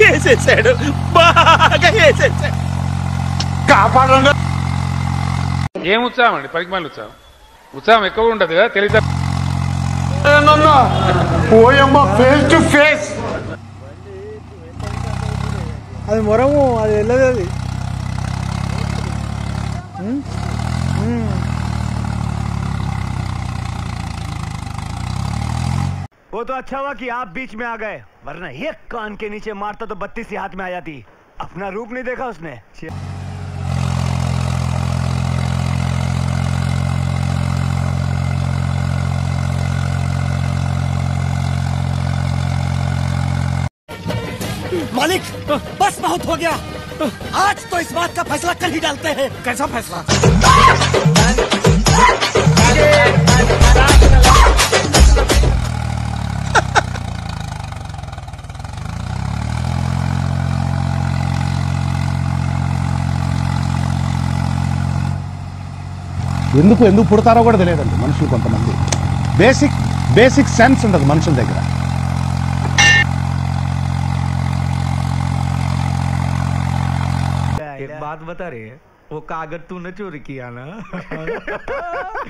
వేసేసాడు, బాగా వేసేసాడు. కాపాడండి. ఏం ఉత్సాహం అండి, పరిమాణ ఉత్సాహం. ఉత్సాహం ఎక్కువ ఉండదు కదా తెలియదు. పోయమ్మ ఫేస్ టు ఫేస్. అది మొరము, అది వెళ్ళదు. అది वो तो अच्छा हुआ कि आप बीच में आ गए, वरना एक कान के नीचे मारता तो 32 ही हाथ में आ जाती। अपना रूप नहीं देखा उसने। मालिक बस बहुत हो गया, आज तो इस बात का फैसला कर ही डालते हैं। कैसा फैसला? ఎందుకు పుడతారో కూడా తెలియదండి మనుషులు. కొంతమంది బేసిక్ సెన్స్ ఉండదు మనుషుల దగ్గర. एक बात बता रही है, वो कागज तूने चोरी किया ना?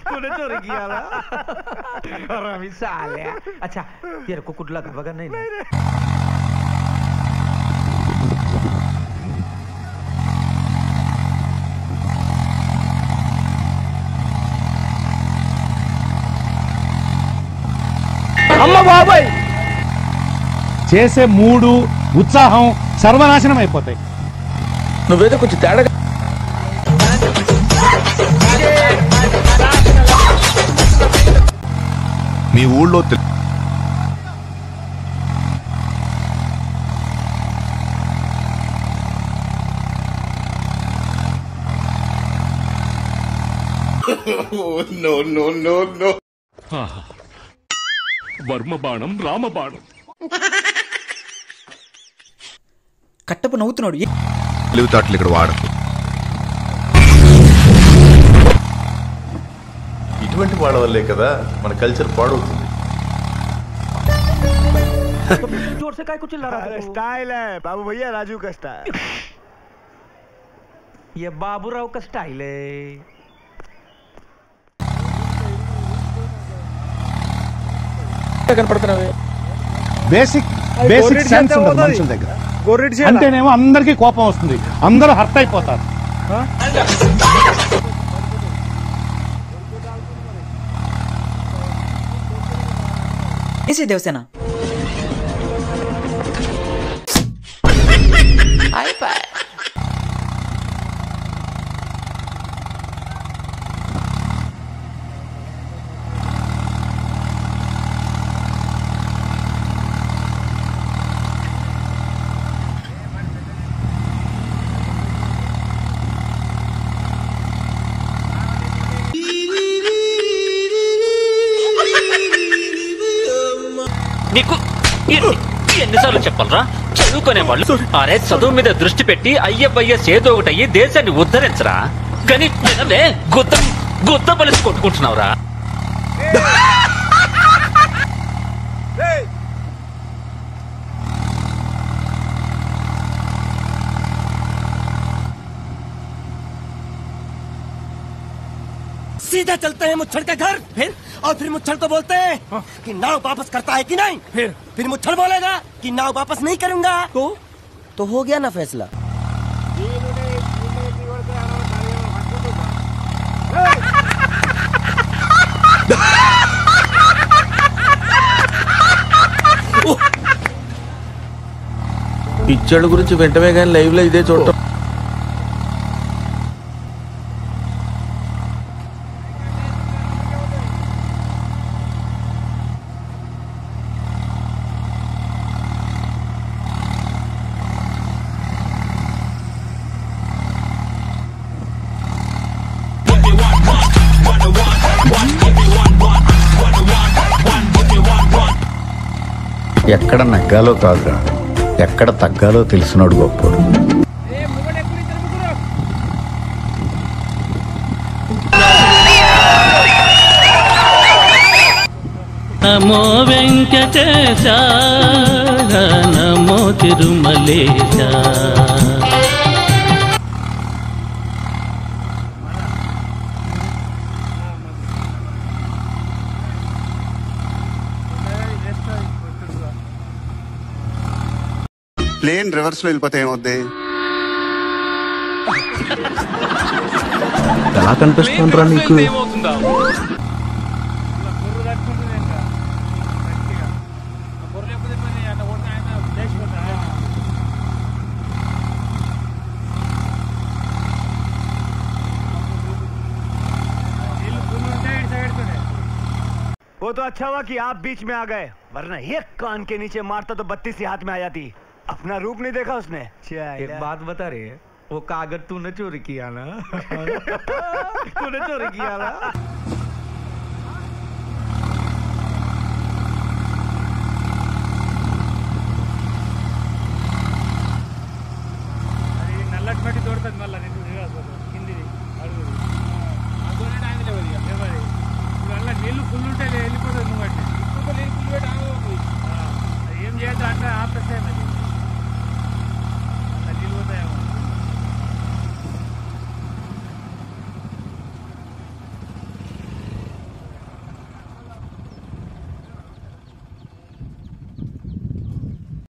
तूने चोरी किया ना? रवि साले। अच्छा तेरे को कुछ लगा वगैरह नहीं? అమ్మ బాబాయ్ చేసే మూడు ఉత్సాహం సర్వనాశనం అయిపోతాయి. నువ్వేదో కొంచెం తేడా. మీ ఊళ్ళో వర్మ రామబాణం కట్టపు నవ్వుతున్నాడు. తెలివితేటలు ఇక్కడ వాడకు. ఇటువంటి వాళ్ళ వల్లే కదా మన కల్చర్ పాడవుతుంది. जोर से काय को चिल्ला रहा है? स्टाइल है बाबू भैया, राजू का स्टाइल। ये बाबूराव का स्टाइल है। కనపడుతున్నావే బేసిక్ సెన్స్ ఉండదు మనుషుల దగ్గర. అంటేనేమో అందరికీ కోపం వస్తుంది, అందరూ హర్ట్ అయిపోతారు. దేవసేన నీకు ఎన్నిసార్లు చెప్పాలరా? చదువుకునే వాళ్ళు అరే చదువు మీద దృష్టి పెట్టి అయ్యబ్బయ్యస్ ఏదో ఒకటి అయ్యి దేశాన్ని ఉద్ధరించరా. కానీ వినవే, గుద్ద పలిసి కొట్టుకుంటున్నావురా. सीधा चलते हैं मुच्छड़ के घर, फिर मुच्छड़ को बोलते हैं कि नाव वापस करता है कि नहीं। फिर मुच्छड़ बोलेगा कि नाव वापस नहीं करूंगा। तो हो गया ना फैसला। పిచ్చోళ్ళ గురించి వెంటనే కానీ లైవ్ లో ఇదే చూడటం. ఎక్కడ నగ్గాలో కాదురా, ఎక్కడ తగ్గాలో తెలిసినోడు గొప్పోడు. నమో వెంకటేశ నమో తిరుమలేశ. ప్లేన్ రివర్స్ లో వెళ్ళిపోతే ఏమవుద్ది? ఎలా కనిపిస్తుంటారా నీకు? वो तो अच्छा हुआ कि आप बीच में आ गए, वरना एक कान के नीचे मारता तो 32 ही हाथ में आ जाती। अपना रूप नहीं देखा उसने। एक बात बता रही है, वो कागज तूने चोरी किया ना? तूने चोरी किया ना?